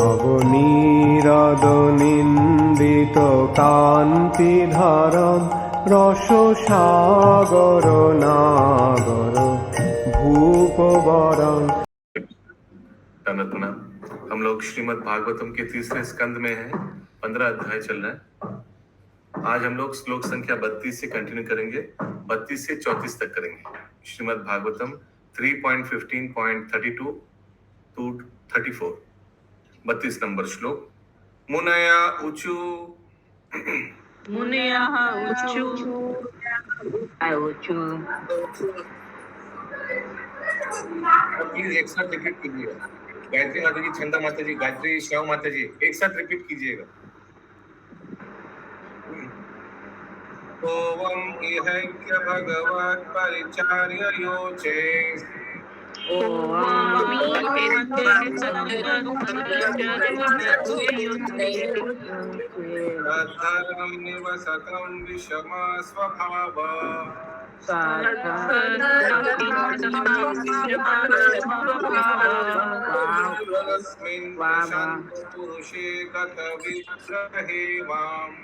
নবনীরদনিন্দিত কান্তিধারম রসসাগর নাগর भूपवरं। हम लोग श्रीमद् भागवतम के तीसरे स्कंद में हैं। 15 अध्याय चल रहा है। आज हम लोग श्लोक संख्या 32 से कंटिन्यू करेंगे, 32 से 34 तक करेंगे। श्रीमद् भागवतम 3.15.32 टू 34, 32 नंबर श्लोक। मुनया ऊचु मुनयः ऊचु प्लीज एक साथ रिपीट कीजिएगा। गायत्री माता जी, छंदा माता जी, गायत्री श्याम माता जी, एक साथ रिपीट कीजिएगा। ओवम इहैक्य भगवत परिचार्य योचे तद्धर्मं निवसतं विषमा स्वभाव तस्मिन् प्रशान्तो पुरुषे गत विग्रहे वाम्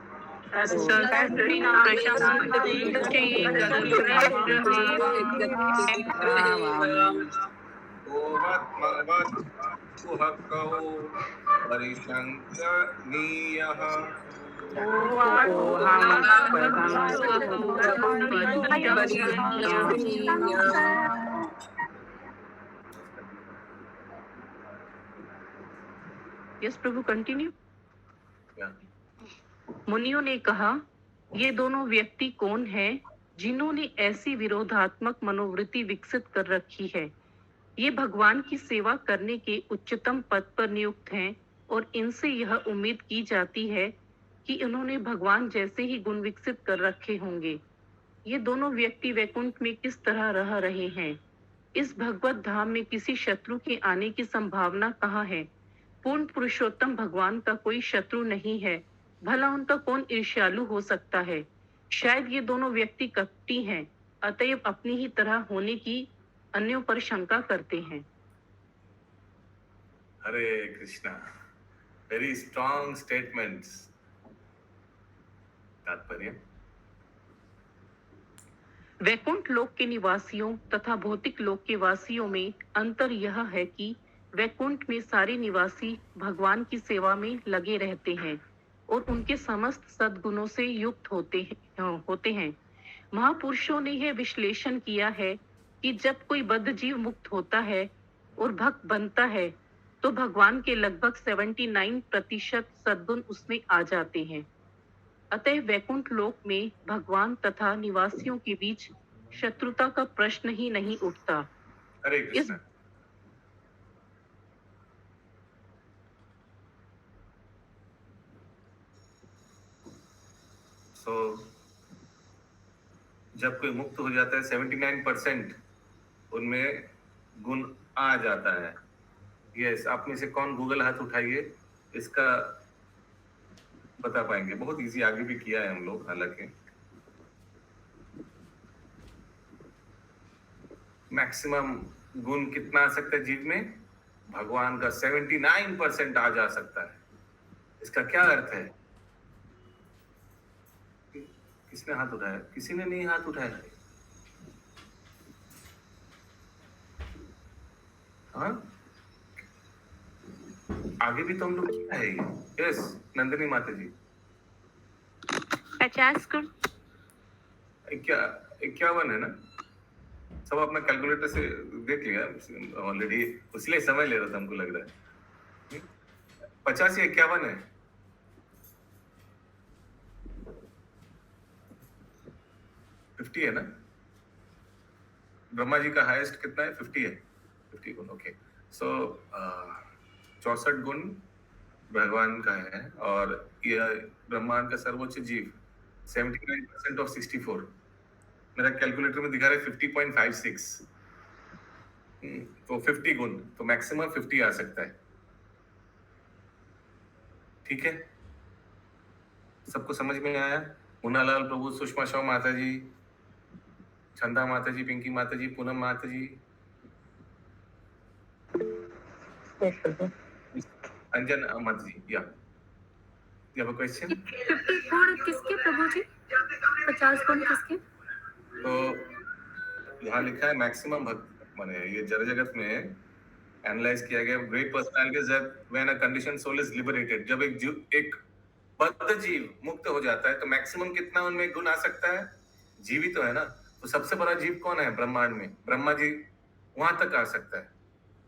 परिशंकनीयः। यस प्रभु, कंटिन्यू। मुनियों ने कहा, ये दोनों व्यक्ति कौन हैं जिन्होंने ऐसी विरोधात्मक मनोवृत्ति विकसित कर रखी है? ये भगवान की सेवा करने के उच्चतम पद पर नियुक्त हैं और इनसे यह उम्मीद की जाती है कि इन्होंने भगवान जैसे ही गुण विकसित कर रखे होंगे। ये दोनों व्यक्ति वैकुंठ में किस तरह रह रहे हैं? इस भगवत धाम में किसी शत्रु के आने की संभावना कहाँ है? पूर्ण पुरुषोत्तम भगवान का कोई शत्रु नहीं है, भला उनका कौन ईर्ष्यालु हो सकता है? शायद ये दोनों व्यक्ति कपटी हैं, अतएव अपनी ही तरह होने की अन्यों पर शंका करते हैं। Hare Krishna. Very strong statements. तात्पर्य, वैकुंठ लोक के निवासियों तथा भौतिक लोक के वासियों में अंतर यह है कि वैकुंठ में सारे निवासी भगवान की सेवा में लगे रहते हैं और उनके समस्त सद्गुणों से युक्त होते हैं। महापुरुषों ने यह विश्लेषण किया है कि जब कोई बद्ध जीव मुक्त होता है और भक्त बनता है तो भगवान के लगभग 79% सद्गुण उसमें आ जाते हैं। अतः वैकुंठ लोक में भगवान तथा निवासियों के बीच शत्रुता का प्रश्न ही नहीं उठता। हरे कृष्णा। जब कोई मुक्त हो जाता है 79% उनमें गुण आ जाता है। यस, आप में से कौन गूगल हाथ उठाइए, इसका बता पाएंगे। बहुत इजी, आगे भी किया है हम लोग। हालांकि मैक्सिमम गुण कितना आ सकता है जीव में? भगवान का 79% आ जा सकता है। इसका क्या अर्थ है? किसने हाथ उठाया? किसी ने नहीं हाथ उठाया। हाँ, आगे भी तो हम लोग किया है ये। यस, नंदिनी माता जी। 50 गुण। 51 है ना? सब अपना कैलकुलेटर से देख लिया ऑलरेडी, इसलिए समय ले रहा था, हमको लग रहा है 50 या 51 है। फिफ्टी है ना? ब्रह्मा जी का हाईएस्ट कितना है? 50 है। 50 गुण। ओके, सो 64 गुण भगवान का है और यह ब्रह्मांड का सर्वोच्च जीव 79% ऑफ 64। मेरा कैलकुलेटर में दिखा रहा है 50.56। तो 50 गुण, तो मैक्सिमम 50 आ सकता है। ठीक है, सबको समझ में आया? मुन्नालाल प्रभु, सुषमा शाह माता जी, छंदा माता जी, पिंकी माता जी, पूनम माता जी। अंजन अहमद जी, या you have a question? 50 गुण किसके प्रभु जी? 50 गुण किसके? तो यहाँ लिखा है मैक्सिमम भक्त माने ये जड़ जगत में एनालाइज किया गया great personalities that when a condition soul is liberated, जब एक बद्ध जीव मुक्त हो जाता है तो मैक्सिमम कितना उनमें गुण आ सकता है? जीव ही तो है ना। तो सबसे बड़ा जीव कौन है ब्रह्मांड में? ब्रह्मा जी, वहां तक आ सकता है।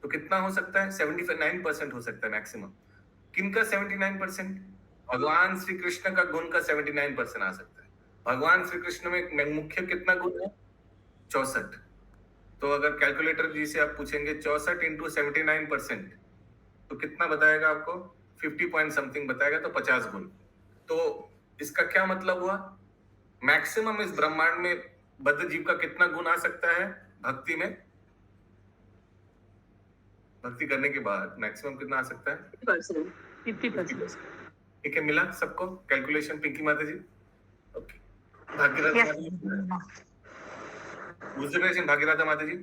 तो कितना हो सकता है? 79% हो सकता है मैक्सिमम। किनका 79%? भगवान श्री कृष्ण का गुण का 79% आ सकता है। भगवान श्री कृष्ण में मुख्य कितना गुण है? 64। तो अगर कैलकुलेटर जी से आप पूछेंगे 64 इंटू 79%, तो कितना बताएगा आपको? 50 पॉइंट समथिंग बताएगा, तो 50 गुण। तो इसका क्या मतलब हुआ? मैक्सिमम इस ब्रह्मांड में बद्ध जीव का कितना गुण आ सकता है भक्ति में? भक्ति करने के बाद मैक्सिमम कितना आ सकता है? 50%। ठीक है, मिला सबको कैलकुलेशन पिंकी माता जी? ओके, भाग्यराजा भाग्यराजा माता जी?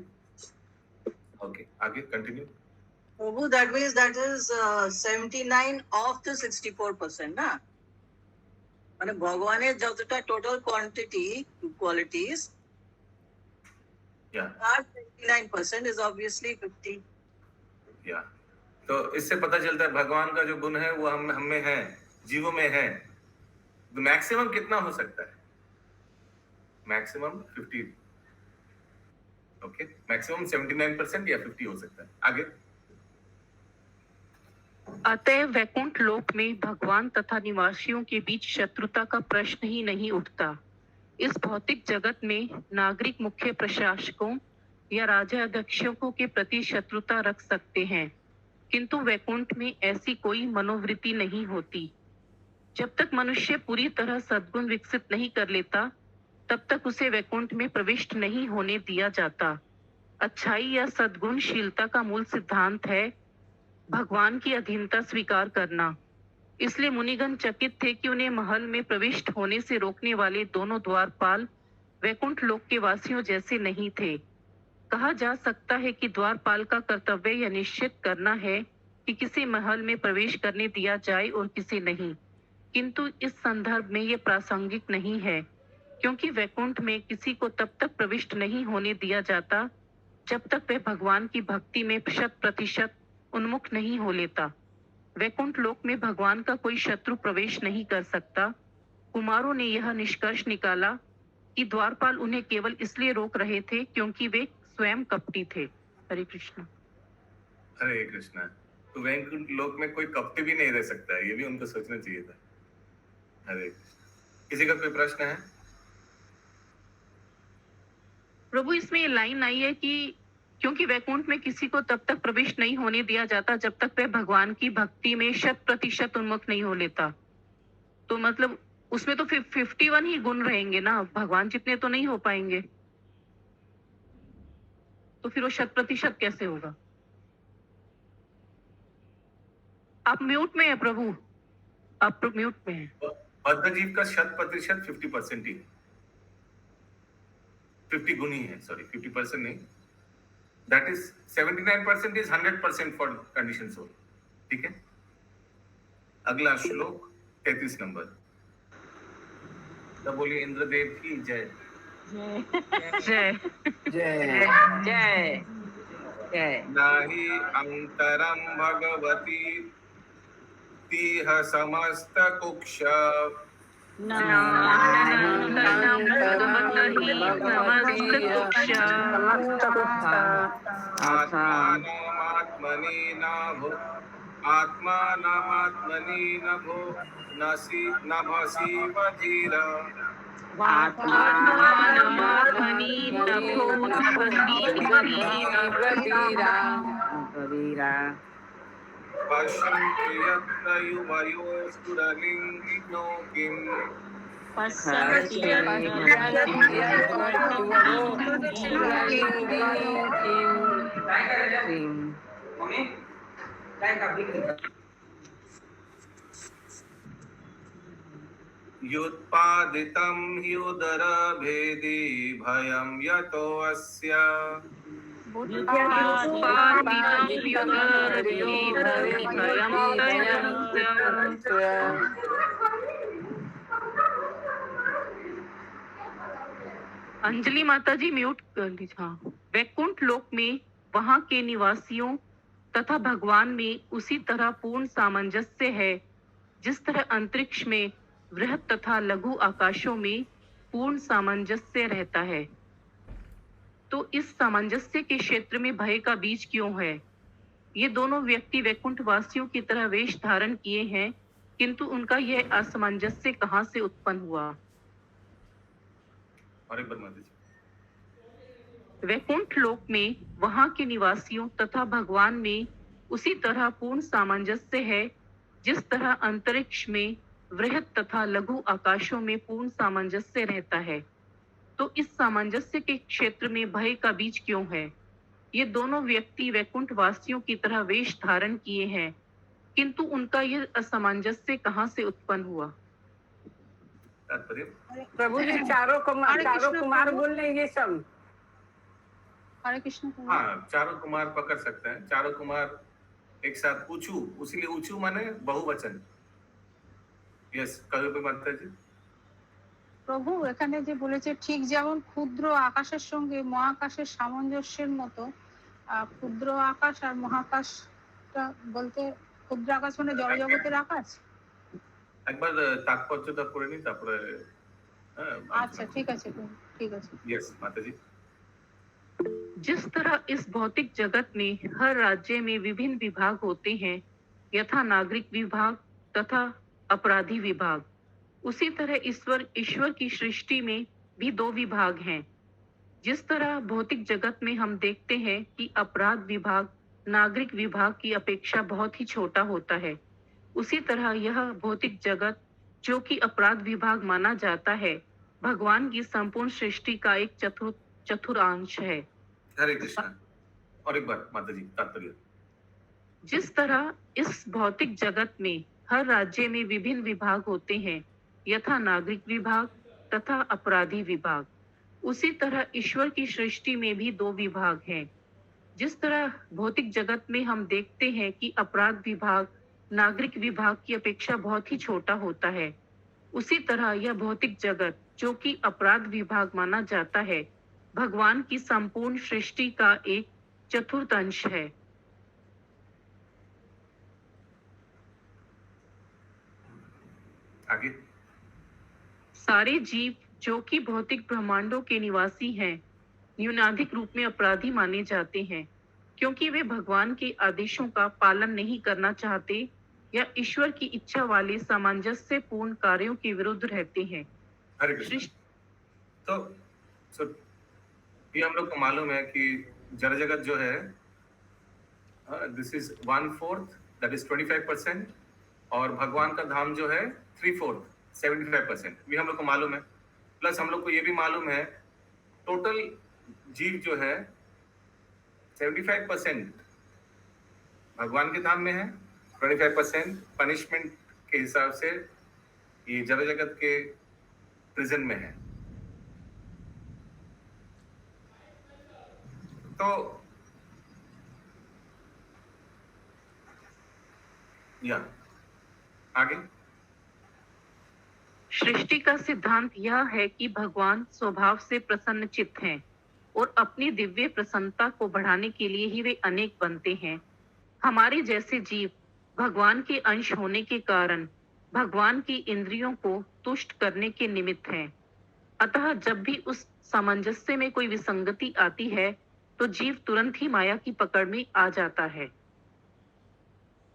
ओके, आगे continue. Prabhu, that means that is 79 of the 64%, ना? মানে ভগবানের যতটা টোটাল কোয়ান্টিটি কোয়ালিটিজ या তার 79% is obviously 50. या तो इससे पता चलता है भगवान का जो गुण है वो हम में है, जीवों में है। तो मैक्सिमम कितना हो सकता है? मैक्सिमम 50। ओके, मैक्सिमम 79% या 50 हो सकता है। आगे। अतः वैकुंठ लोक में भगवान तथा निवासियों के बीच शत्रुता का प्रश्न ही नहीं उठता। इस भौतिक जगत में नागरिक मुख्य प्रशासकों या राजा अध्यक्षों के प्रति शत्रुता रख सकते हैं, किंतु वैकुंठ में ऐसी कोई मनोवृत्ति नहीं होती। जब तक मनुष्य पूरी तरह सद्गुण विकसित नहीं कर लेता, तब तक उसे वैकुंठ में प्रविष्ट नहीं होने दिया जाता। अच्छाई या सद्गुणशीलता का मूल सिद्धांत है भगवान की अधीनता स्वीकार करना। इसलिए मुनिगण चकित थे कि उन्हें महल में प्रविष्ट होने से रोकने वाले दोनों द्वारपाल वैकुंठ लोक के वासियों जैसे नहीं थे। कहा जा सकता है कि द्वारपाल का कर्तव्य यह निश्चित करना है कि किसी महल में प्रवेश करने दिया जाए और किसी नहीं, किंतु इस संदर्भ में यह प्रासंगिक नहीं है, क्योंकि वैकुंठ में किसी को तब तक प्रविष्ट नहीं होने दिया जाता जब तक वह भगवान की भक्ति में 100% उन्मुख नहीं हो लेता। वैकुंठ लोक में भगवान का कोई शत्रु प्रवेश नहीं कर सकता। कुमारों ने यह निष्कर्ष निकाला कि द्वारपाल उन्हें केवल इसलिए रोक रहे थे क्योंकि वे स्वयं कपटी थे। हरे कृष्ण। हरे कृष्णा। तो वैकुंठ लोक में कोई कपटी भी नहीं रह सकता है, ये भी उनको सोचना चाहिए था। हरे कृष्ण। किसी का कोई प्रश्न है? प्रभु, इसमें ये लाइन आई है कि क्योंकि वैकुंठ में किसी को तब तक प्रविष्ट नहीं होने दिया जाता जब तक वह भगवान की भक्ति में 100% उन्मुख नहीं हो लेता। तो मतलब उसमें तो 51 ही गुण रहेंगे ना, भगवान जितने तो नहीं हो पाएंगे। तो फिर वो 100% कैसे होगा? आप म्यूट में है प्रभु, आप म्यूट में है। बद्ध जीव का 100% 50% ही है। 50 गुण ही है, सॉरी 50% नहीं। That is 79% is 100% for condition soul. ठीक है। अगला श्लोक 33 नंबर। तब बोलिए इंद्रदेव की जय। जय जय जय जय। नाही अंतरम भगवती तीह समस्त कुक्ष आत्मानमात्मनि नभो नभसि बधीरा पश्यन्तु यत्र युवयोस्तुरलिङ्गिनो किम् युत्पादितं हि उदरभेदी भयं यतो अस्य अंजलि माता जी म्यूट कर लीजिए। हाँ, वैकुंठ लोक में वहां के निवासियों तथा भगवान में उसी तरह पूर्ण सामंजस्य है जिस तरह अंतरिक्ष में वृहत तथा लघु आकाशों में पूर्ण सामंजस्य रहता है। तो इस सामंजस्य के क्षेत्र में भय का बीज क्यों है? ये दोनों व्यक्ति वैकुंठ वासियों की तरह वेश धारण किए हैं, किंतु उनका यह असमंजस्य कहाँ से उत्पन्न हुआ? और एक बार माता जी। वैकुंठ लोक में वहां के निवासियों तथा भगवान में उसी तरह पूर्ण सामंजस्य है जिस तरह अंतरिक्ष में वृहत तथा लघु आकाशों में पूर्ण सामंजस्य रहता है। तो इस सामंजस्य के क्षेत्र में भय का बीज क्यों है? ये दोनों व्यक्ति वैकुंठ वासियों की तरह वेश धारण किए हैं, किंतु उनका यह असमंजस्य कहाँ से उत्पन्न हुआ? तात्पर्य प्रभु जी चारों कुमार बोल रहे हैं ये सब। हरे कृष्ण प्रभु। हाँ, चारों कुमार पकड़ सकते हैं। चारों कुमार एक साथ ऊंचू, उसीलिए ऊंचू माने बहुवचन। यस, कभी माता जी। প্রভু এখানে যে বলেছে ঠিক যেমন ক্ষুদ্র আকাশের সঙ্গে মহাকাশের সামঞ্জস্যের মতো ক্ষুদ্র আকাশ আর মহাকাশটা বলতে ক্ষুদ্র আকাশ মানে জড়জগতের আকাশ। একবার তাৎপর্যটা পড়ে নিই, তারপরে আচ্ছা ঠিক আছে প্রভু, ঠিক আছে। यस माता जी। जिस तरह इस भौतिक जगत में हर राज्य में विभिन्न विभाग होते हैं, यथा नागरिक विभाग तथा अपराधी विभाग, उसी तरह ईश्वर की सृष्टि में भी दो विभाग हैं। जिस तरह भौतिक जगत में हम देखते हैं कि अपराध विभाग नागरिक विभाग की अपेक्षा बहुत ही छोटा होता है, उसी तरह यह भौतिक जगत जो कि अपराध विभाग माना जाता है, भगवान की संपूर्ण सृष्टि का एक चतुर्थांश है। हरे कृष्णा। और एक बार माता जी तात्पर्य। जिस तरह इस भौतिक जगत में हर राज्य में विभिन्न विभाग होते हैं, यथा नागरिक विभाग तथा अपराधी विभाग, उसी तरह ईश्वर की सृष्टि में भी दो विभाग हैं। जिस तरह भौतिक जगत में हम देखते हैं कि अपराध विभाग नागरिक विभाग की अपेक्षा बहुत ही छोटा होता है, उसी तरह यह भौतिक जगत जो कि अपराध विभाग माना जाता है, भगवान की संपूर्ण सृष्टि का एक चतुर्थांश है। आगे। सारे जीव जो कि भौतिक ब्रह्मांडों के निवासी हैं, न्यूनाधिक रूप में अपराधी माने जाते हैं, क्योंकि वे भगवान के आदेशों का पालन नहीं करना चाहते या ईश्वर की इच्छा वाले सामंजस्य पूर्ण कार्यों के विरुद्ध रहते हैं। हरे कृष्ण। तो ये हम लोग को मालूम है कि जड़ जगत जो है दिस इज 1/4, दैट इज 25%, और भगवान का धाम जो है 3/4, 75%, भी हम लोग को मालूम है। प्लस हम लोग को ये भी मालूम है टोटल जीव जो है 75% भगवान के धाम में है, 25% पनिशमेंट के हिसाब से ये जड़ जगत के प्रिजन में है। तो या आगे। सृष्टि का सिद्धांत यह है कि भगवान स्वभाव से प्रसन्न चित्त हैं और अपनी दिव्य प्रसन्नता को बढ़ाने के लिए ही वे अनेक बनते हैं। हमारे जैसे जीव भगवान के अंश होने के कारण भगवान की इंद्रियों को तुष्ट करने के निमित्त हैं। अतः जब भी उस सामंजस्य में कोई विसंगति आती है तो जीव तुरंत ही माया की पकड़ में आ जाता है।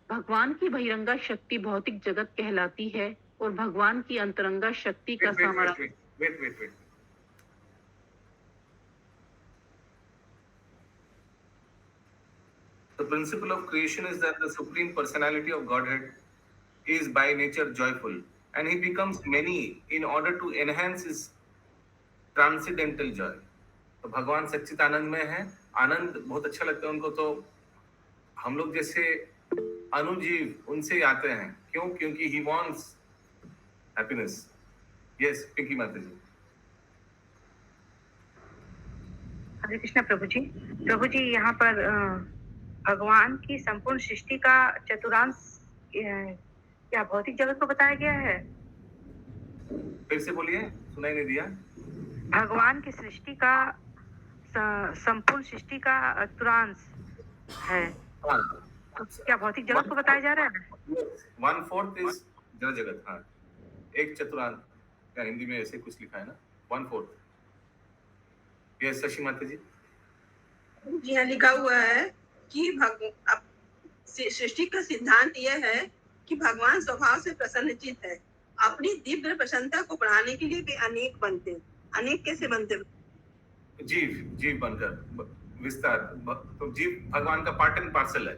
भगवान की बहिरंगा शक्ति भौतिक जगत कहलाती है और भगवान की अंतरंगा शक्ति का सामर्थ्य। Wait. The principle of creation is that the Supreme Personality of Godhead is by nature joyful, and he becomes many in order to enhance his transcendental joy. तो भगवान सच्चिदानंद में है, आनंद बहुत अच्छा लगता है उनको। तो हम लोग जैसे अनुजीव उनसे आते हैं, क्यों? क्योंकि he wants happiness. Yes, Pinky माता जी। हरे कृष्णा प्रभु जी यहाँ पर भगवान की संपूर्ण सृष्टि का चतुर्थांश क्या भौतिक जगत को बताया गया है? फिर से बोलिए, सुनाई नहीं दिया। भगवान की सृष्टि का संपूर्ण सृष्टि का चतुर्थांश है, हाँ, तो क्या भौतिक जगत को बताया जा रहा है? 1/4 इज जड़ जगत। हाँ, एक चतुर्थांश, क्या हिंदी में ऐसे कुछ लिखा है ना, 1/4। यस शशि माता जी। जी यहाँ लिखा हुआ है कि सृष्टि का सिद्धांत यह है कि भगवान स्वभाव से प्रसन्नचित्त है। अपनी दिव्य प्रसन्नता को बढ़ाने के लिए वे अनेक बनते हैं। अनेक कैसे बनते हैं? जीव बनकर विस्तार। तो जीव भगवान का पार्ट एंड पार्सल है।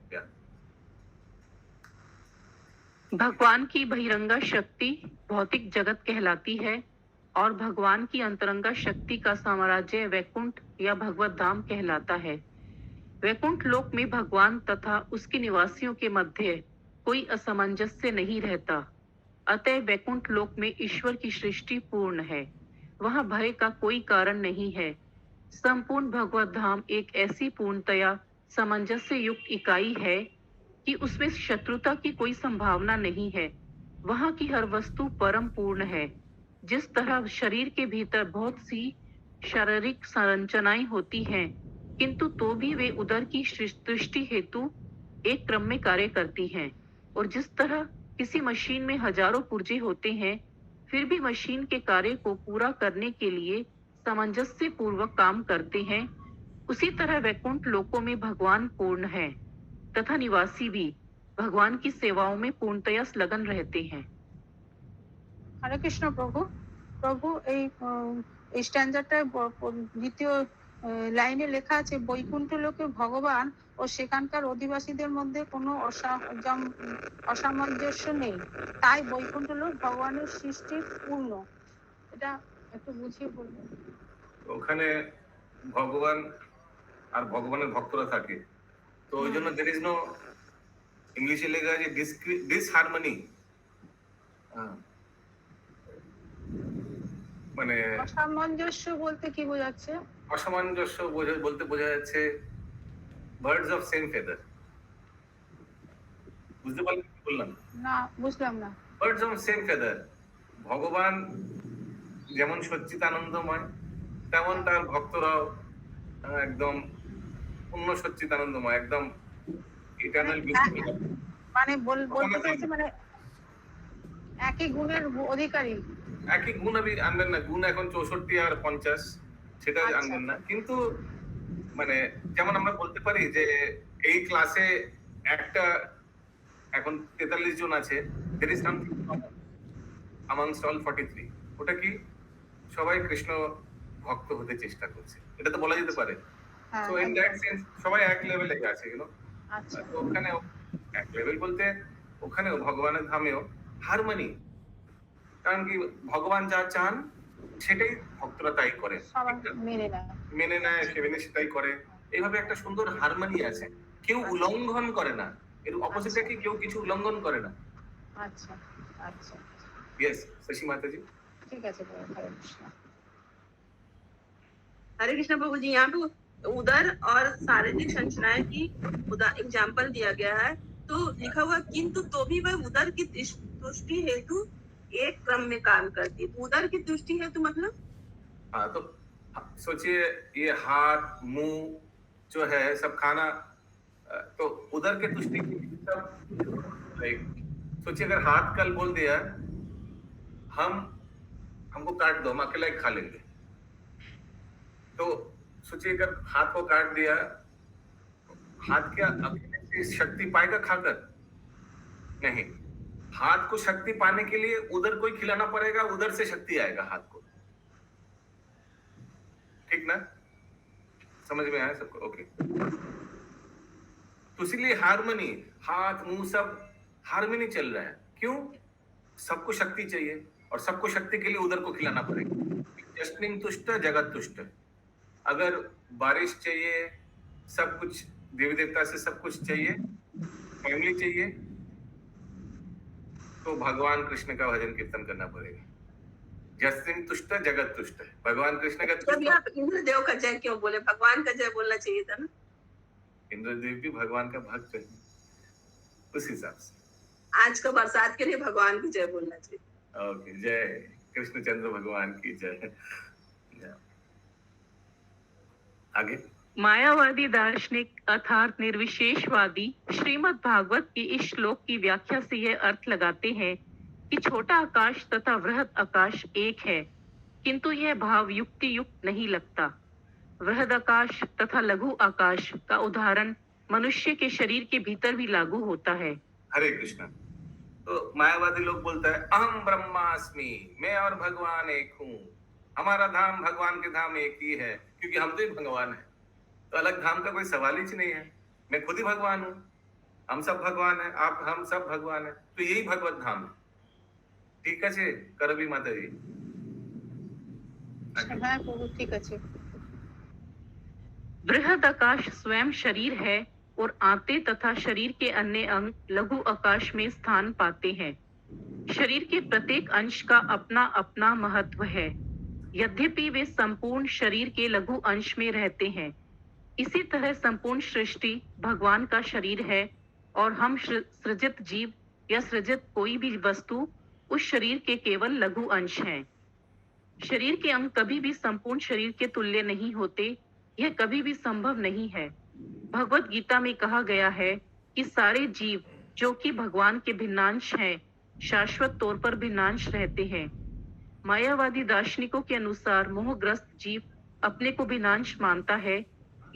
क्या भगवान की बहिरंगा शक्ति भौतिक जगत कहलाती है और भगवान की अंतरंगा शक्ति का साम्राज्य वैकुंठ या भगवत धाम कहलाता है। वैकुंठ लोक में भगवान तथा उसके निवासियों के मध्य कोई असमंजस्य नहीं रहता। अतः वैकुंठ लोक में ईश्वर की सृष्टि पूर्ण है, वहां भय का कोई कारण नहीं है। संपूर्ण भगवत धाम एक ऐसी पूर्णतया सामंजस्य युक्त इकाई है कि उसमें शत्रुता की कोई संभावना नहीं है। वहां की हर वस्तु परम पूर्ण है। जिस तरह शरीर के भीतर बहुत सी शारीरिक संरचनाएं होती हैं, किंतु तो भी वे उदर की सृष्टि हेतु एक क्रम में कार्य करती हैं, और जिस तरह किसी मशीन में हजारों पुर्जे होते हैं, फिर भी मशीन के कार्य को पूरा करने के लिए सामंजस्य पूर्वक काम करते हैं, उसी तरह वैकुंठ लोकों में भगवान पूर्ण है तथा निवासी भी भगवान की सेवाओं में पूर्णतया संलग्न रहते हैं। হরে কৃষ্ণ প্রভু এই স্ট্যান্ডারটা দ্বিতীয় লাইনে লেখা আছে, বৈকুণ্ঠ লোকে ভগবান ও সেখানকার অধিবাসীদের মধ্যে কোনো অসামঞ্জস্য নেই, তাই বৈকুণ্ঠ লোক ভগবানের সৃষ্টি পূর্ণ। এটা একটু বুঝিয়ে বলবেন। ওখানে ভগবান আর ভগবানের ভক্তরা থাকে, তো ওই জন্য there is no, ইংলিশে লেখা আছে ডিসহারমনি। মানে অসামঞ্জস্য বলতে কি বোঝাচ্ছে? অসামঞ্জস্য বলতে বোঝা যাচ্ছে বার্ডস অফ সেম ফেদার। বুঝতে পারলেন কি বললাম? না, বুঝলাম না। বার্ডস অফ সেম ফেদার, ভগবান যেমন সচ্চিদানন্দময়, তেমন তার ভক্তরাও একদম পূর্ণ সচ্চিদানন্দময়, একদম ইটারনাল বিউটি। মানে বলতে চাইছে মানে একই গুণের অধিকারী। একই গুণ আমি আনবেন না, গুণ এখন 64 আর 50 সেটা আনবেন না, কিন্তু মানে যেমন আমরা বলতে পারি যে এই ক্লাসে একটা এখন 43 জন আছে, there is something common amongst all 43। ওটা কি? সবাই কৃষ্ণ ভক্ত হতে চেষ্টা করছে, এটা তো বলা যেতে পারে। সো ইন দ্যাট সেন্স সবাই এক লেভেলে আছে, ইউ নো। আচ্ছা, তো ওখানে এক লেভেল বলতে ওখানেও ভগবানের ধামেও হারমোনি, কারণ কি ভগবান যা চান সেটাই ভক্তরা তাই করে, মেনে নেয়, সেটাই করে। এইভাবে একটা সুন্দর হারমোনি আছে, কেউ উল্লঙ্ঘন করে না, এর অপোজিটে কি কেউ কিছু উল্লঙ্ঘন করে না। আচ্ছা আচ্ছা, यस शशि माता जी। ঠিক আছে। हरे कृष्ण प्रभु जी, यहाँ पे उदर और शारीरिक संरचनाएं की एग्जाम्पल दिया गया है, तो लिखा हुआ किंतु तो भी वह उदर की तुष्टि हेतु एक क्रम में काम करती है। उदर की तुष्टि हेतु मतलब? हाँ, तो सोचिए ये हाथ मुंह जो है सब खाना, तो उदर के तुष्टि सब लाइक सोचिए अगर हाथ कल बोल दिया हमको काट दो, हम अकेला ही खा लेंगे, तो सोचिए अगर हाथ को काट दिया, हाथ क्या अकेले से शक्ति पाएगा खाकर? नहीं, हाथ को शक्ति पाने के लिए उधर कोई खिलाना पड़ेगा, उधर से शक्ति आएगा हाथ को। ठीक ना? समझ में आया सबको? ओके। तो इसलिए हारमोनी, हाथ मुंह सब हारमोनी चल रहा है। क्यों? सबको शक्ति चाहिए, और सबको शक्ति के लिए उधर को खिलाना पड़ेगा। जस्टिन तुष्ट जगत तुष्ट। अगर बारिश चाहिए, सब कुछ देवी देवता से सब कुछ चाहिए, फैमिली चाहिए, तो भगवान कृष्ण का भजन कीर्तन करना पड़ेगा। यस्मिन् तुष्ट जगत तुष्ट। भगवान कृष्ण का तभी आप इंद्रदेव का जय क्यों बोले? भगवान का जय बोलना चाहिए था ना। इंद्रदेव भी भगवान का भक्त है, उस हिसाब से। आज का बरसात के लिए भगवान की जय बोलना चाहिए। ओके, जय कृष्णचंद्र भगवान की जय। आगे मायावादी दार्शनिक अर्थात निर्विशेषवादी श्रीमद् भागवत के इस श्लोक की व्याख्या से यह अर्थ लगाते हैं कि छोटा आकाश तथा वृहद आकाश एक है, किंतु यह भाव युक्ति युक्त नहीं लगता। वृहद आकाश तथा लघु आकाश का उदाहरण मनुष्य के शरीर के भीतर भी लागू होता है। हरे कृष्णा। तो मायावादी लोग बोलता है अहम ब्रह्मास्मि, मैं और भगवान एक हूँ, हमारा धाम भगवान के धाम एक ही है, क्योंकि हम तो ही भगवान है, तो अलग धाम का कोई सवाल ही नहीं है, मैं खुद ही भगवान हूँ, हम सब भगवान है, आप हम सब भगवान है, तो यही भगवत धाम है। ठीक है करबी माता जी। হ্যাঁ প্রভু ঠিক আছে। बृहद आकाश स्वयं शरीर है और आंतें तथा शरीर के अन्य अंग लघु आकाश में स्थान पाते हैं। शरीर के प्रत्येक अंश का अपना अपना महत्व है, यद्यपि वे संपूर्ण शरीर के लघु अंश में रहते हैं। इसी तरह संपूर्ण सृष्टि भगवान का शरीर है और हम सृजित जीव या सृजित कोई भी वस्तु उस शरीर के केवल लघु अंश हैं। शरीर के अंग कभी भी संपूर्ण शरीर के तुल्य नहीं होते, यह कभी भी संभव नहीं है। भगवत गीता में कहा गया है कि सारे जीव जो कि भगवान के भिन्नांश हैं, शाश्वत तौर पर भिन्नांश रहते हैं। मायावादी दार्शनिकों के अनुसार मोहग्रस्त जीव अपने को भिन्नांश मानता है,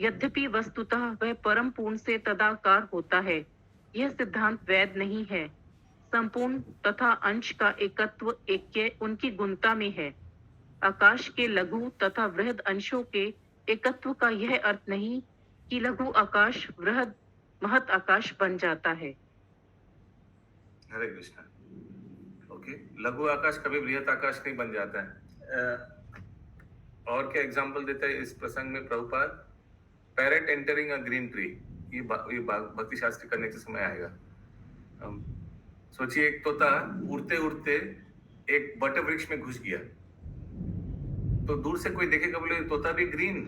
यद्यपि वस्तुतः वह परम पूर्ण से तदाकार होता है। यह सिद्धांत वैध नहीं है। संपूर्ण तथा अंश का एकत्व ऐक्य उनकी गुणता में है। आकाश के लघु तथा वृहद अंशों के एकत्व का यह अर्थ नहीं कि लघु आकाश वृहद महत आकाश बन जाता है। हरे कृष्णा। ओके, लघु आकाश कभी बृहत आकाश नहीं बन जाता है। और क्या एग्जांपल देता है इस प्रसंग में Prabhupada? Parrot entering a green tree, ये भक्ति शास्त्री करने के समय आएगा। सोचिए एक तोता उड़ते उड़ते एक बट वृक्ष में घुस गया, तो दूर से कोई देखेगा बोले तोता भी ग्रीन,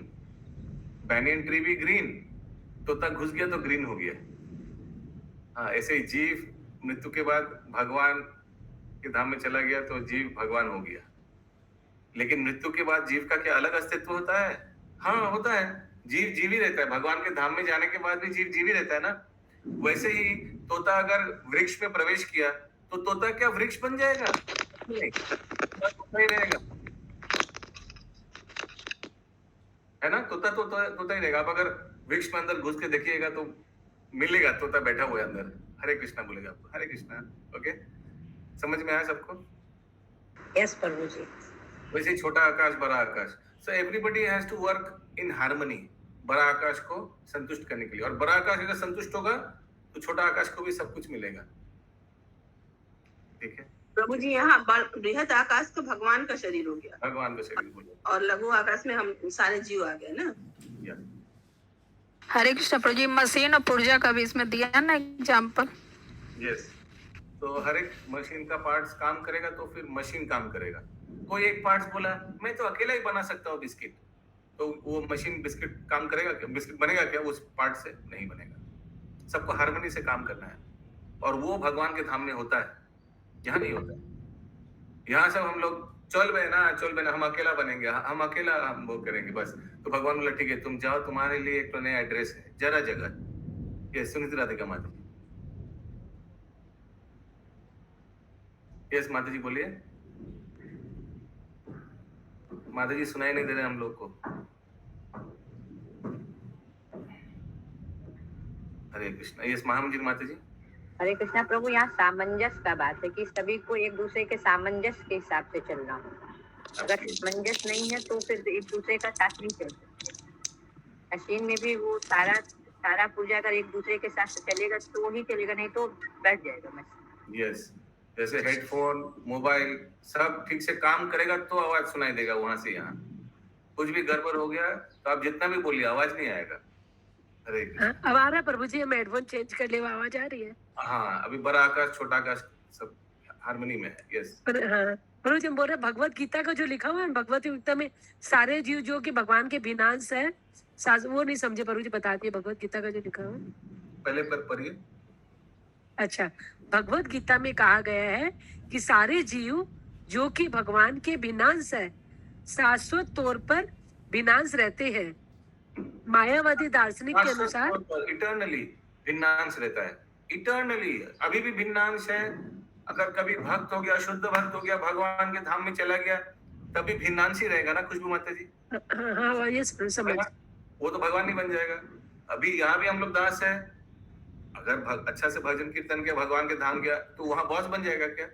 बैनियन ट्री भी ग्रीन, तोता घुस गया तो ग्रीन हो गया। हाँ, ऐसे ही जीव मृत्यु के बाद भगवान के धाम में चला गया तो जीव भगवान हो गया। लेकिन मृत्यु के बाद जीव का क्या अलग अस्तित्व होता है? हाँ होता है, जीव जीव ही रहता है। भगवान के धाम में जाने के बाद भी जीव जीव ही रहता है ना। वैसे ही तोता अगर वृक्ष में प्रवेश किया तो तोता क्या वृक्ष बन जाएगा? नहीं, तोता ही रहेगा, है ना। तोता तोता ही रहेगा। आप अगर वृक्ष में अंदर घुस के देखिएगा तो मिलेगा तोता बैठा हुआ है अंदर, हरे कृष्णा बोलेगा आपको। हरे कृष्णा। ओके, समझ में आया सबको? यस प्रभु जी। वैसे छोटा आकाश बड़ा आकाश, so everybody has to work in harmony, बड़ा आकाश को संतुष्ट करने के लिए। और बड़ा आकाश अगर संतुष्ट होगा तो छोटा आकाश को भी सब कुछ मिलेगा। ठीक है प्रभु जी, यहाँ बृहद आकाश तो भगवान का शरीर हो गया, भगवान का शरीर बोलो, और लघु आकाश में हम सारे जीव आ गए ना। हरे कृष्ण प्रभु जी। मशीन और पुर्जा का भी इसमें दिया ना एग्जाम्पल। यस, तो हर एक मशीन का पार्ट्स काम करेगा तो फिर मशीन काम करेगा। कोई एक पार्ट्स बोला मैं तो अकेला ही बना सकता हूँ बिस्किट, तो वो मशीन बिस्किट काम करेगा क्या? बिस्किट बनेगा क्या उस पार्ट से? नहीं बनेगा। सबको हार्मनी से काम करना है, और वो भगवान के धाम में होता है, यहाँ नहीं होता है। यहाँ सब हम लोग चल बे ना हम अकेला बनेंगे, हम अकेला हम वो करेंगे बस। तो भगवान बोला ठीक है तुम जाओ, तुम्हारे लिए एक तो नया एड्रेस है जरा जगह। ये सुनित राधिका माता जी। यस माता जी बोलिए। माता जी सुनाई नहीं दे रहे हम लोग को। हरे कृष्णा। यस महामंदिर माता जी। हरे कृष्णा प्रभु। यहाँ सामंजस्य का बात है कि सभी को एक दूसरे के सामंजस्य के हिसाब से चलना होगा। अगर सामंजस्य नहीं है तो फिर एक दूसरे का साथ नहीं चल सकते। मशीन में भी वो सारा पूजा अगर एक दूसरे के साथ चलेगा तो वही चलेगा, नहीं तो बैठ जाएगा मशीन। यस, जैसे हेडफोन मोबाइल सब ठीक से काम करेगा तो आवाज सुनाई देगा वहां से यहाँ। कुछ भी गड़बड़ हो गया तो आप जितना भी बोलिए आवाज नहीं आएगा। हरे कृष्ण। अब आ रहा है प्रभु जी, हम हेडफोन चेंज कर ले, आवाज आ रही है। हाँ, अभी बड़ा आकाश छोटा आकाश सब हार्मनी में है। यस, पर हाँ, प्रभु जी हम बोल रहे हैं भगवत गीता का जो लिखा हुआ है भगवत गीता में सारे जीव जो कि भगवान के भिन्नांश है, वो नहीं समझे प्रभु जी, बता दिए भगवत गीता का जो लिखा हुआ है। पहले पर पढ़िए। अच्छा, भगवत गीता में कहा गया है कि सारे जीव जो कि भगवान के भिन्नांश है, शाश्वत तौर पर भिन्नांश रहते हैं। मायावादी दार्शनिक के अनुसार इटर्नली भिन्नांश रहता है, इटर्नली अभी भी भिन्नांश है। अगर कभी भक्त हो गया, शुद्ध भक्त हो गया, भगवान के धाम में चला गया, तभी भिन्नांश ही रहेगा ना खुशबू माता जी। हाँ ये समझ, वो तो भगवान नहीं बन जाएगा। अभी यहाँ भी हम लोग दास है, अगर अच्छा से भजन कीर्तन किया, भगवान के धाम गया, तो वहां बॉस बन जाएगा क्या?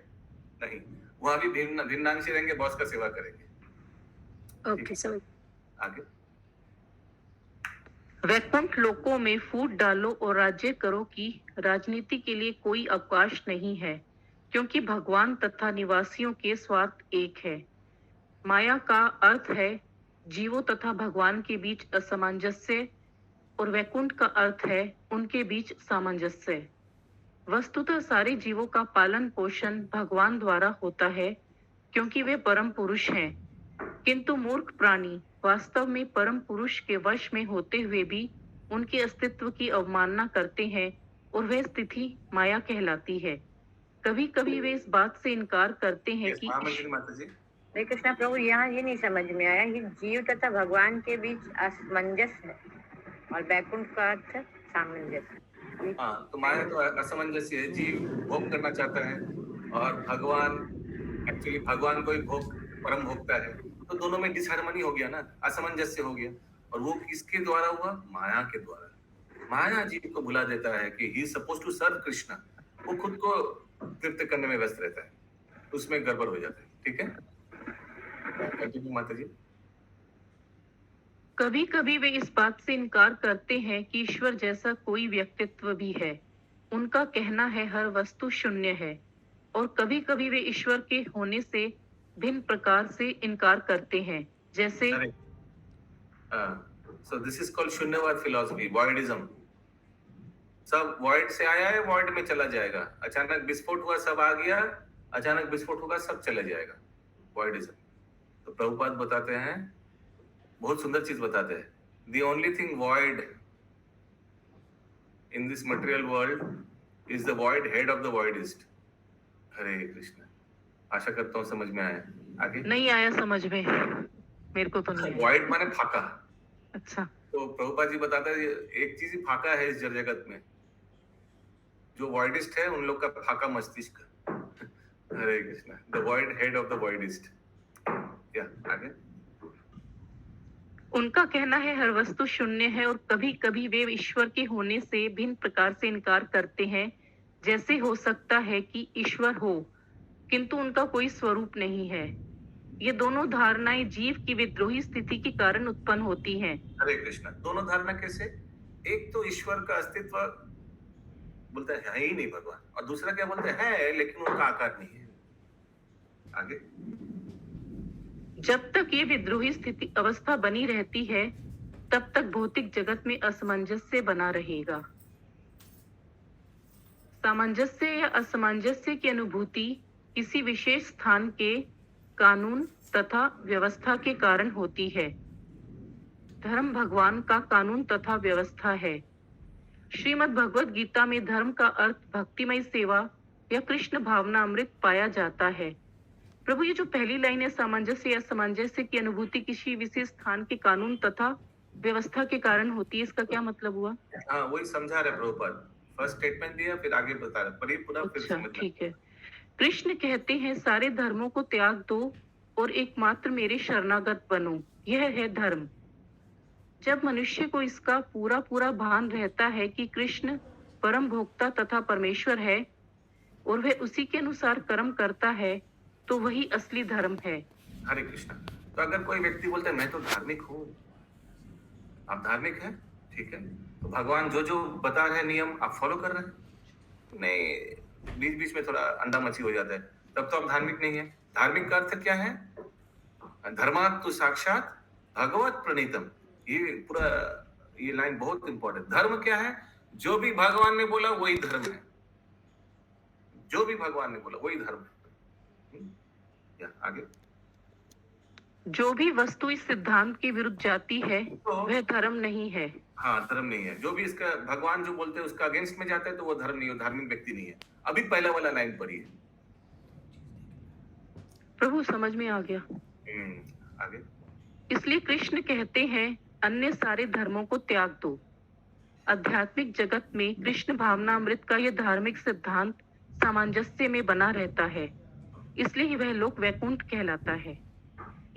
नहीं, वहां भी भिन्नांशी रहेंगे, बॉस का सेवा करेंगे। ओके समझ। आगे, वैकुंठ लोकों में फूट डालो और राज्य करो की राजनीति के लिए कोई अवकाश नहीं है, क्योंकि भगवान तथा निवासियों के स्वार्थ एक है। माया का अर्थ है जीवों तथा भगवान के बीच असमंजस्य, और वैकुंठ का अर्थ है उनके बीच सामंजस्य। वस्तुतः सारे जीवों का पालन पोषण भगवान द्वारा होता है, क्योंकि वे परम पुरुष हैं। किंतु मूर्ख प्राणी वास्तव में परम पुरुष के वश में होते हुए भी उनके अस्तित्व की अवमानना करते हैं, और वह स्थिति माया कहलाती है। कभी कभी वे इस बात से इनकार करते हैं कि माता जी। हरे कृष्णा प्रभु, यहाँ ये नहीं समझ में आया कि जीव तथा भगवान के बीच असमंजस है और वैकुंठ का अर्थ सामंजस्य। हाँ, तो माया तो असमंजस्य है, जीव भोग करना चाहता है और भगवान एक्चुअली भगवान को ही भोग परम भोगता है, तो दोनों में डिसहार्मनी हो गया ना, असमंजस्य हो गया। और वो किसके द्वारा हुआ? माया के द्वारा। माया जीव को भुला देता है कि he is supposed to serve Krishna, वो खुद को तृप्त करने में व्यस्त रहता है, तो उसमें गड़बड़ हो जाता है। ठीक है, कंटिन्यू माता जी। कभी कभी वे इस बात से इनकार करते हैं कि ईश्वर जैसा कोई व्यक्तित्व भी है। उनका कहना है हर वस्तु शून्य है, और कभी कभी वे ईश्वर के होने से भिन्न प्रकार से इनकार करते हैं, जैसे सो दिस इज कॉल्ड शून्यवाद फिलॉसफी, वॉइडिज्म। सब वॉइड से आया है, वॉइड में चला जाएगा। अचानक विस्फोट हुआ, सब आ गया, अचानक विस्फोट होगा, सब चला जाएगा, वॉइडिज्म। तो प्रभुपाद बताते हैं, बहुत सुंदर चीज बताते हैं, the only thing void in this material world is the void head of the voidist। हरे कृष्ण। आशा करता हूँ समझ में आया। आगे नहीं आया समझ में, मेरे को तो नहीं आया। void माने फाका। अच्छा, तो प्रभुपाद जी बताते हैं एक चीज ही फाका है इस जगत में, जो voidist है उन लोग का फाका मस्तिष्क। हरे Krishna. the void head of the voidist। या आगे, उनका कहना है हर वस्तु शून्य है, और कभी कभी वे ईश्वर के होने से भिन्न प्रकार से इनकार करते हैं, जैसे हो सकता है कि ईश्वर हो किंतु उनका कोई स्वरूप नहीं है। ये दोनों धारणाएं जीव की विद्रोही स्थिति के कारण उत्पन्न होती हैं। हरे कृष्ण। दोनों धारणा कैसे? एक तो ईश्वर का अस्तित्व बोलता है ही नहीं भगवान, और दूसरा क्या बोलते हैं लेकिन उनका आकार नहीं है। आगे, जब तक ये विद्रोही स्थिति अवस्था बनी रहती है, तब तक भौतिक जगत में असमंजस्य बना रहेगा। सामंजस्य या असमंजस्य की अनुभूति किसी विशेष स्थान के कानून तथा व्यवस्था के कारण होती है। धर्म भगवान का कानून तथा व्यवस्था है। श्रीमद् भगवत गीता में धर्म का अर्थ भक्तिमय सेवा या कृष्ण भावना अमृत पाया जाता है। प्रभु, ये जो पहली लाइन है, सामंजस्य या असमंजस्य की अनुभूति किसी विशेष स्थान के कानून तथा व्यवस्था के कारण होती है, इसका क्या मतलब हुआ? हाँ, वही समझा रहे प्रभुपाद। फर्स्ट स्टेटमेंट दिया, फिर आगे बता रहे, पर ये पूरा फिर अच्छा, समझना। ठीक है। कृष्ण कहते हैं सारे धर्मों को त्याग दो और एकमात्र मेरे शरणागत बनो, यह है धर्म। जब मनुष्य को इसका पूरा पूरा भान रहता है कि कृष्ण परम भोक्ता तथा परमेश्वर है और वह उसी के अनुसार कर्म करता है, तो वही असली धर्म है। हरे कृष्ण। तो अगर कोई व्यक्ति बोलता है मैं तो धार्मिक हूँ, आप धार्मिक हैं, ठीक है, तो भगवान जो जो बता रहे नियम आप फॉलो कर रहे हैं, नहीं बीच बीच में थोड़ा अंडा मच्छी हो जाता है, तब तो आप धार्मिक नहीं है। धार्मिक का अर्थ क्या है? धर्मात् तु साक्षात भगवत प्रणीतम। ये पूरा ये लाइन बहुत इंपॉर्टेंट। धर्म क्या है? जो भी भगवान ने बोला वही धर्म है। जो भी भगवान ने बोला वही धर्म है। या आगे जो भी वस्तु इस सिद्धांत के विरुद्ध जाती है वह धर्म नहीं है। हाँ, धर्म नहीं है। जो भी इसका भगवान जो बोलते हैं उसका अगेंस्ट में जाता है तो वो धर्म नहीं है, धार्मिक व्यक्ति नहीं है। अभी पहला वाला लाइन पढ़िए। प्रभु समझ में आ गया। आगे इसलिए कृष्ण कहते हैं अन्य सारे धर्मों को त्याग दो। आध्यात्मिक जगत में कृष्ण भावनामृत का यह धार्मिक सिद्धांत सामंजस्य में बना रहता है, इसलिए वह लोक वैकुंठ कहलाता है।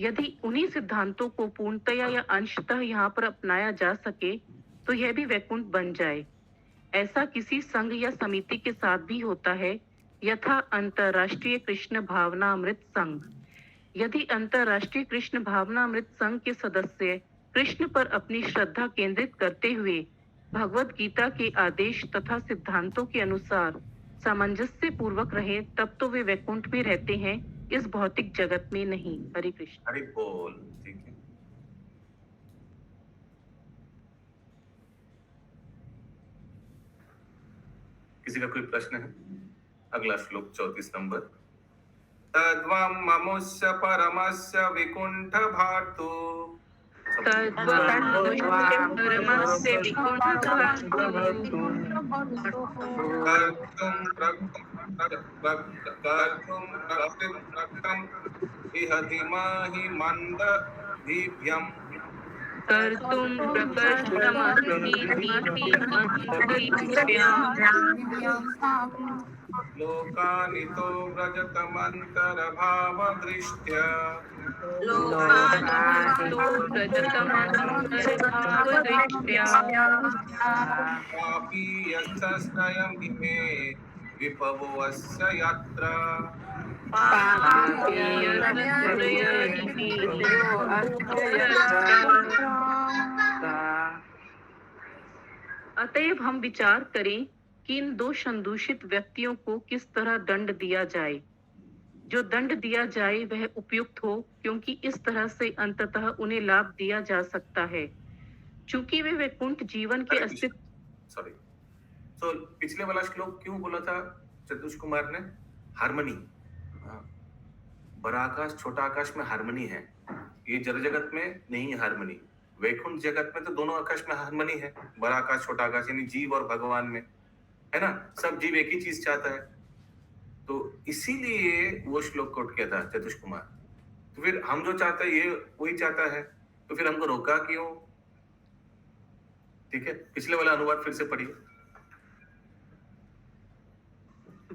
यदि उन्हीं सिद्धांतों को पूर्णतया या अंशतः यहाँ पर अपनाया जा सके तो यह भी वैकुंठ बन जाए। ऐसा किसी संघ या समिति के साथ भी होता है, यथा अंतरराष्ट्रीय कृष्ण भावनामृत संघ। यदि अंतरराष्ट्रीय कृष्ण भावनामृत संघ के सदस्य कृष्ण पर अपनी श्रद्धा केंद्रित करते हुए भगवत गीता के आदेश तथा सिद्धांतों के अनुसार सामंजस्य पूर्वक रहे, तब तो वे वैकुंठ में रहते हैं, इस भौतिक जगत में नहीं। हरे कृष्ण। हरि बोल। ठीक है, किसी का कोई प्रश्न है? अगला श्लोक 34 नंबर। तद्वं ममुष्य परमस्य विकुंठ भारतो कर्तुं प्रकृतं इह धीमहि मंदधीभ्यम् कर्तुं लोकानितो व्रजतमन्तरभावदृष्ट्या पापी यच्छस्त्रयम् इमे विपवो अस्य यत्र अतएव हम विचार करें कि इन दो संदूषित व्यक्तियों को किस तरह दंड दिया जाए। जो दंड दिया जाए वह उपयुक्त हो, क्योंकि इस तरह से अंततः उन्हें लाभ दिया जा सकता है, चूंकि वे वैकुंठ जीवन के अस्तित्व। सॉरी, तो पिछले वाला श्लोक क्यों बोला था चतुष कुमार ने? हार्मनी। बड़ा आकाश छोटा आकाश में हार्मनी है, ये जड़ जगत में नहीं है हार्मनी। वैकुंठ जगत में तो दोनों आकाश में हार्मनी है, बड़ा आकाश छोटा आकाश, यानी जीव और भगवान में, है ना। सब जीव एक ही चीज चाहता है, तो इसीलिए वो श्लोक कोट किया था चतुष कुमार। तो फिर हम जो चाहते हैं ये वही चाहता है, तो फिर हमको रोका क्यों? ठीक है, पिछले वाला अनुवाद फिर से पढ़िए।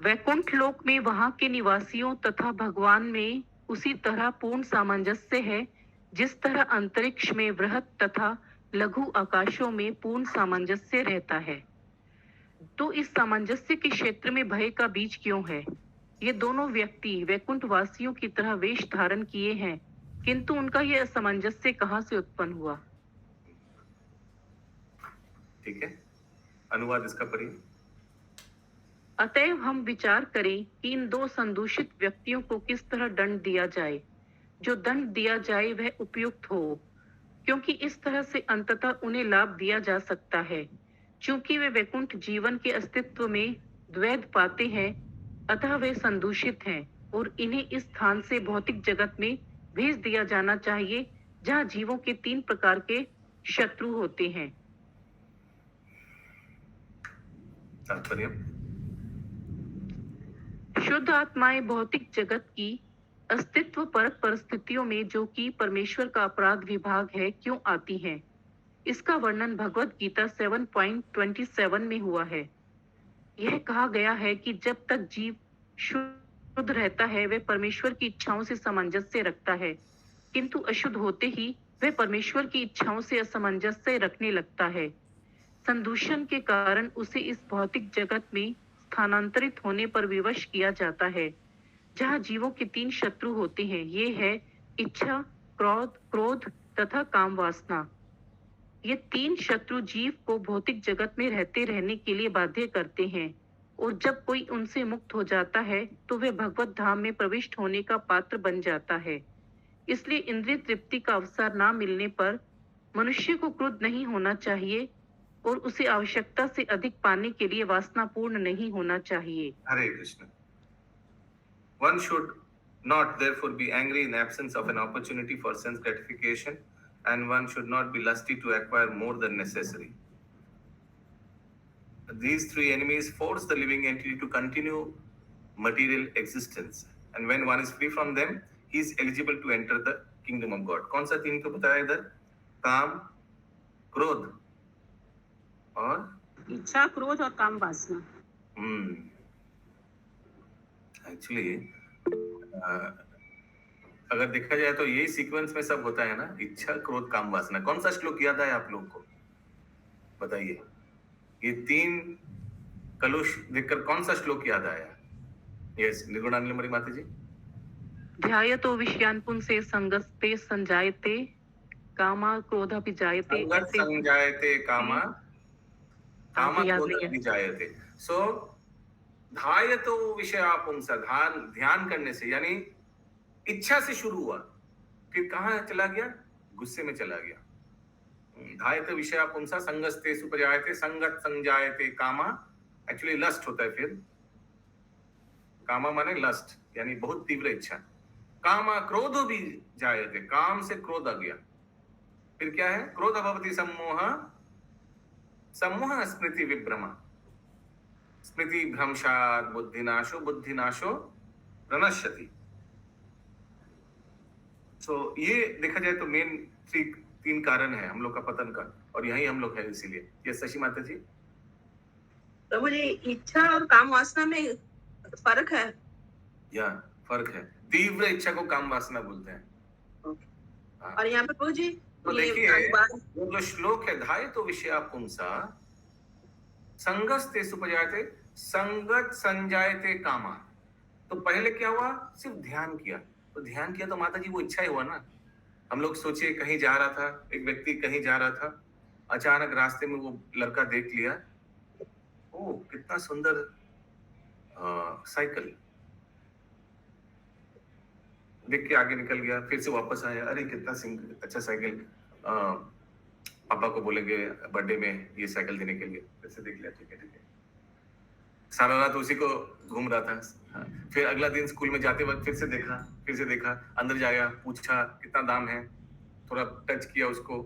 वैकुंठ लोक में वहां के निवासियों तथा भगवान में उसी तरह पूर्ण सामंजस्य है जिस तरह अंतरिक्ष में वृहत तथा लघु आकाशों में पूर्ण सामंजस्य रहता है। तो इस सामंजस्य के क्षेत्र में भय का बीज क्यों है? ये दोनों व्यक्ति वैकुंठ वासियों की तरह वेश धारण किए हैं, किंतु उनका यह असमंजस्य कहाँ से उत्पन्न हुआ? ठीक है, अनुवाद इसका पढ़िए। अतएव हम विचार करें कि इन दो संदूषित व्यक्तियों को किस तरह दंड दिया जाए। जो दंड दिया जाए वह उपयुक्त हो, क्योंकि इस तरह से अंततः उन्हें लाभ दिया जा सकता है, चूंकि वे वैकुंठ जीवन के अस्तित्व में द्वैध पाते हैं, अतः वे संदूषित हैं और इन्हें इस स्थान से भौतिक जगत में भेज दिया जाना चाहिए जहां जीवों के 3 प्रकार के शत्रु होते हैं। तात्पर्य: शुद्ध आत्माएं भौतिक जगत की अस्तित्व परक परिस्थितियों में, जो कि परमेश्वर का अपराध विभाग है, क्यों आती हैं? इसका वर्णन भगवत गीता 7.27 में हुआ है। यह कहा गया है कि जब तक जीव शुद्ध रहता है वह परमेश्वर की इच्छाओं से सामंजस्य रखता है, किंतु अशुद्ध होते ही वह परमेश्वर की इच्छाओं से असमंजस्य रखने लगता है। संदूषण के कारण उसे इस भौतिक जगत में स्थानांतरित होने पर विवश किया जाता है, जहाँ जीवों के 3 शत्रु होते हैं। ये है इच्छा, क्रोध तथा काम वासना। ये 3 शत्रु जीव को भौतिक जगत में रहते रहने के लिए बाध्य करते हैं, और जब कोई उनसे मुक्त हो जाता है तो वह भगवत धाम में प्रविष्ट होने का पात्र बन जाता है। इसलिए इंद्रिय तृप्ति का अवसर ना मिलने पर मनुष्य को क्रुद्ध नहीं होना चाहिए और उसे आवश्यकता से अधिक पाने के लिए वासना पूर्ण नहीं होना चाहिए। हरे Krishna. One should not therefore be angry in absence of an opportunity for sense gratification, and one should not be lusty to acquire more than necessary. These three enemies force the living entity to continue material existence, and when one is free from them, he is eligible to enter the kingdom of God. कौन सा तीन को बताया इधर? काम, क्रोध और इच्छा, क्रोध और काम वासना। एक्चुअली अगर देखा जाए तो यही सीक्वेंस में सब होता है ना, इच्छा, क्रोध, काम, वासना। कौन सा श्लोक याद है आप लोग को? बताइए, ये तीन कलुष देखकर कौन सा श्लोक याद आया? यस, निर्गुणानंदमयी माता जी। ध्यायतो विषयान् पुंसे संगस्ते संजायते कामा क्रोधापि जायते। संगत संजायते कामा, कामा क्रोधापि जायते। सो ध्यायतो विषया पुंसा, ध्यान करने से, यानी इच्छा से शुरू हुआ, फिर कहाँ चला गया? गुस्से में चला गया। ध्यायतो विषया पुंसा संगस्ते सुपजायते, संगत संजायते कामा, एक्चुअली लस्ट होता है। फिर कामा माने लस्ट, यानी बहुत तीव्र इच्छा। कामा क्रोधो भी जायते, काम से क्रोध आ गया। फिर क्या है? क्रोध भवति सम्मोह, सम्मोह स्मृति विभ्रमा, स्मृति भ्रंशात् बुद्धिनाशो, बुद्धिनाशो प्रणश्यति। सो ये देखा जाए तो मेन तीन कारण है हम लोग का पतन का, और यही हम लोग है इसीलिए। ये शशि माता जी। प्रभु जी, इच्छा और काम वासना में फर्क है? या फर्क है। तीव्र इच्छा को काम वासना बोलते हैं। हाँ। और यहाँ पे प्रभु जी तो देखिए, वो जो श्लोक है, धायतो विषया पुंसा संगस्ते सुपजायते संगत संजायते कामा, तो पहले क्या हुआ? सिर्फ ध्यान किया। तो ध्यान किया तो माता जी वो इच्छा ही हुआ ना। हम लोग सोचिए, कहीं जा रहा था, एक व्यक्ति कहीं जा रहा था, अचानक रास्ते में वो लड़का देख लिया, ओ कितना सुंदर साइकिल, देख के आगे निकल गया। फिर से वापस आया, अरे कितना अच्छा साइकिल, पापा को बोलेंगे बर्थडे में ये साइकिल देने के लिए। फिर से देख लिया, ठीक है ठीक है। सारा रात उसी को घूम रहा था। फिर अगला दिन स्कूल में जाते वक्त फिर से देखा, अंदर जाया, पूछा कितना दाम है, थोड़ा टच किया उसको,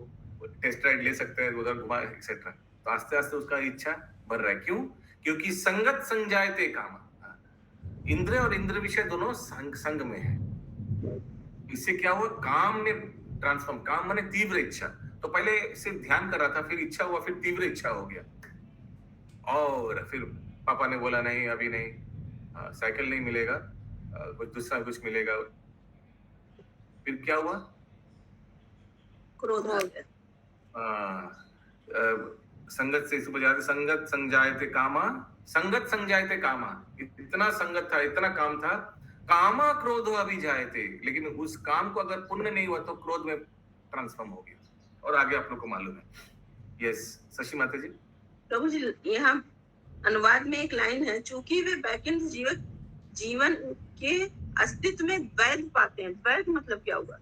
टेस्ट राइड ले सकते हैं, उधर घुमा एक्सेट्रा। तो आस्ते आस्ते उसका इच्छा बढ़ रहा है। क्यों? क्योंकि संगत संजायते कामा, इंद्र और इंद्र विषय दोनों संग में है। इससे क्या हुआ? काम ने ट्रांसफॉर्म, काम माने तीव्र इच्छा। तो पहले सिर्फ ध्यान कर रहा था, फिर इच्छा हुआ, फिर तीव्र इच्छा हो गया, और फिर पापा ने बोला नहीं अभी नहीं, साइकिल नहीं मिलेगा, कुछ दूसरा कुछ मिलेगा। फिर क्या हुआ? क्रोध आ गया। संगत से सुपजायते संगत संजायते कामा, संगत संजायते कामा, इतना संगत था, इतना काम था, कामा क्रोध अभी जायते, लेकिन उस काम को अगर पुण्य नहीं हुआ तो क्रोध में ट्रांसफॉर्म हो गया, और आगे आप लोग को मालूम है। यस, शशि माता जी। प्रभु जी, यहाँ अनुवाद में एक लाइन है, चूंकि वे वैकुंठ जीवन के अस्तित्व में द्वैत पाते हैं। द्वैत मतलब क्या हुआ?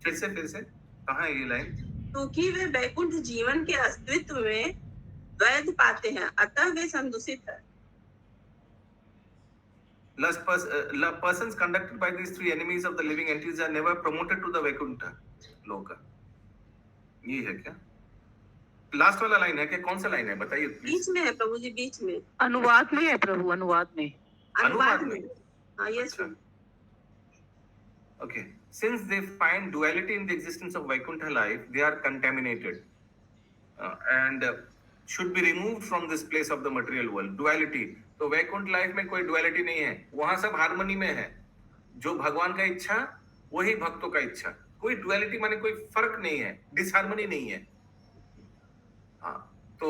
फिर से कहाँ है ये लाइन? क्योंकि वे वैकुंठ जीवन के अस्तित्व में द्वैत पाते हैं, अतः वे संदूषित है। Persons conducted by these three enemies of the living entities are never promoted to the Vaikuntha Loka. ये है क्या? लास्ट वाला लाइन है क्या? कौन सा लाइन है बताइए? बीच में है प्रभु जी, बीच में। अनुवाद में है प्रभु, अनुवाद में। हाँ, yes. Okay. Since they find duality in the existence of Vaikuntha life, they are contaminated and should be removed from this place of the material world. Duality. तो वैकुंठ लाइफ में कोई डुअलिटी नहीं है, वहां सब हार्मनी में है। जो भगवान का इच्छा वही भक्तों का इच्छा, कोई डुअलिटी माने कोई फर्क नहीं है, डिसहार्मनी नहीं है। हाँ, तो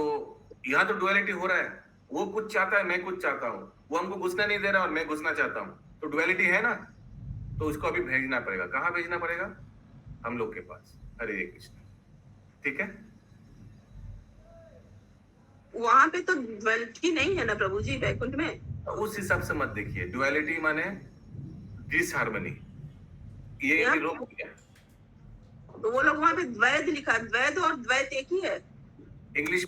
यहाँ तो डुअलिटी हो रहा है, वो कुछ चाहता है, मैं कुछ चाहता हूँ, वो हमको घुसना नहीं दे रहा और मैं घुसना चाहता हूँ, तो डुअलिटी है ना। तो उसको अभी भेजना पड़ेगा, कहाँ भेजना पड़ेगा? हम लोग के पास। हरे कृष्ण। ठीक है, वहां पे तो डुअलिटी नहीं है ना प्रभु जी वैकुंठ में। उस हिसाब से मत देखिए, डुअलिटी माने डिसहार्मनी, ये लोग तो वो लोग वहां पे द्वैत लिखा, द्वैत और द्वैत एक ही है। इंग्लिश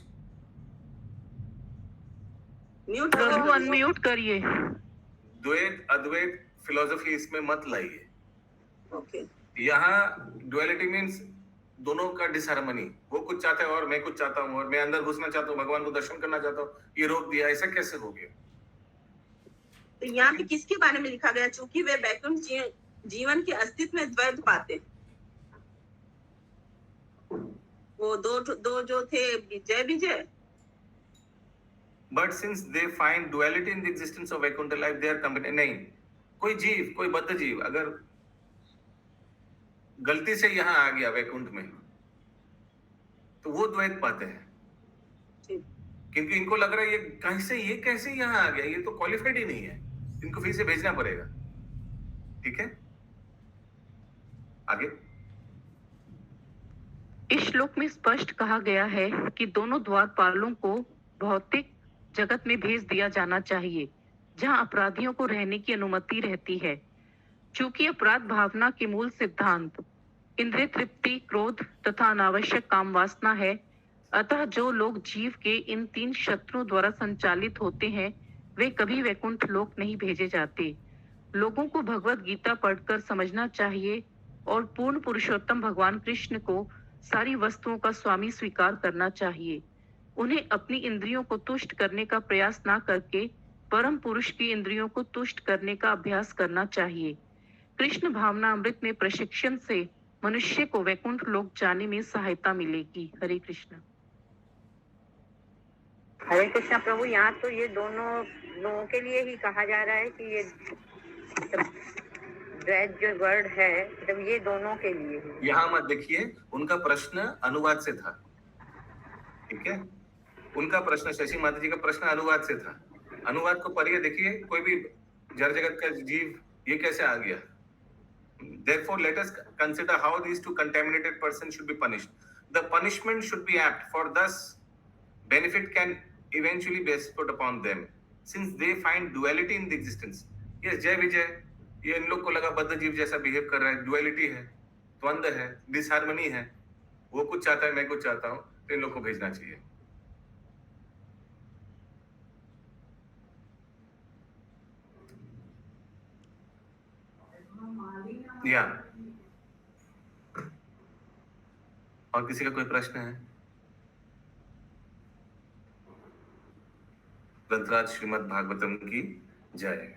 म्यूट प्रभु अनम्यूट करिए। द्वैत अद्वैत फिलोसफी इसमें मत लाइए। ओके यहाँ डुअलिटी मीन्स दोनों का डिसहार्मनी, वो कुछ चाहता है और मैं कुछ चाहता हूँ, और मैं अंदर घुसना चाहता हूँ, भगवान को दर्शन करना चाहता हूँ, ये रोक दिया, ऐसा कैसे हो गया? तो यहाँ पे किसके बारे में लिखा गया? चूंकि वे वैकुंठ जीवन के अस्तित्व में द्वैत पाते। वो दो जो थे जय विजय। But since they find duality in the existence of Vaikuntha life, they are company. नहीं, कोई जीव, कोई बद्ध जीव अगर गलती से यहाँ आ गया वैकुंठ में, तो वो द्वैत पाते हैं, क्योंकि इनको लग रहा है ये कैसे यहाँ आ गया, ये तो क्वालिफाइड ही नहीं है, इनको फिर से भेजना पड़ेगा। ठीक है, आगे। इस श्लोक में स्पष्ट कहा गया है कि दोनों द्वारपालों को भौतिक जगत में भेज दिया जाना चाहिए, जहां अपराधियों को रहने की अनुमति रहती है। चूंकि अपराध भावना के मूल सिद्धांत इंद्रिय तृप्ति, क्रोध तथा अनावश्यक काम वासना है, अतः जो लोग जीव के इन 3 शत्रुओं द्वारा संचालित होते हैं, वे कभी वैकुंठ लोक नहीं भेजे जाते। लोगों को भगवत गीता पढ़कर समझना चाहिए और पूर्ण पुरुषोत्तम भगवान कृष्ण को सारी वस्तुओं का स्वामी स्वीकार करना चाहिए। उन्हें अपनी इंद्रियों को तुष्ट करने का प्रयास ना करके परम पुरुष की इंद्रियों को तुष्ट करने का अभ्यास करना चाहिए। कृष्ण भावना अमृत में प्रशिक्षण से मनुष्य को वैकुंठ लोक जाने में सहायता मिलेगी। हरे कृष्ण। हरे कृष्णा प्रभु, यहाँ तो ये दोनों लोगों के लिए ही कहा जा रहा है कि ये द्वैत जो वर्ड है, जब ये दोनों के लिए है। यहाँ मत देखिए, उनका प्रश्न अनुवाद से था। ठीक है, उनका प्रश्न, शशि माता जी का प्रश्न अनुवाद से था। अनुवाद को पढ़िए, देखिए कोई भी जड़ जगत का जीव ये कैसे आ गया। Therefore, let us consider how these two contaminated persons should be punished. The punishment should be apt, for thus benefit can eventually be bestowed upon them, since they find duality in the existence. Yes, जय विजय, ये इन लोग को लगा बद्ध जीव जैसा behave कर रहा है, डुअलिटी है, द्वंद्व है, डिसहार्मनी है, वो कुछ चाहता है, मैं कुछ चाहता हूँ, तो इन लोग को भेजना चाहिए। या और किसी का कोई प्रश्न है? ग्रंथराज श्रीमद् भागवतम की जय।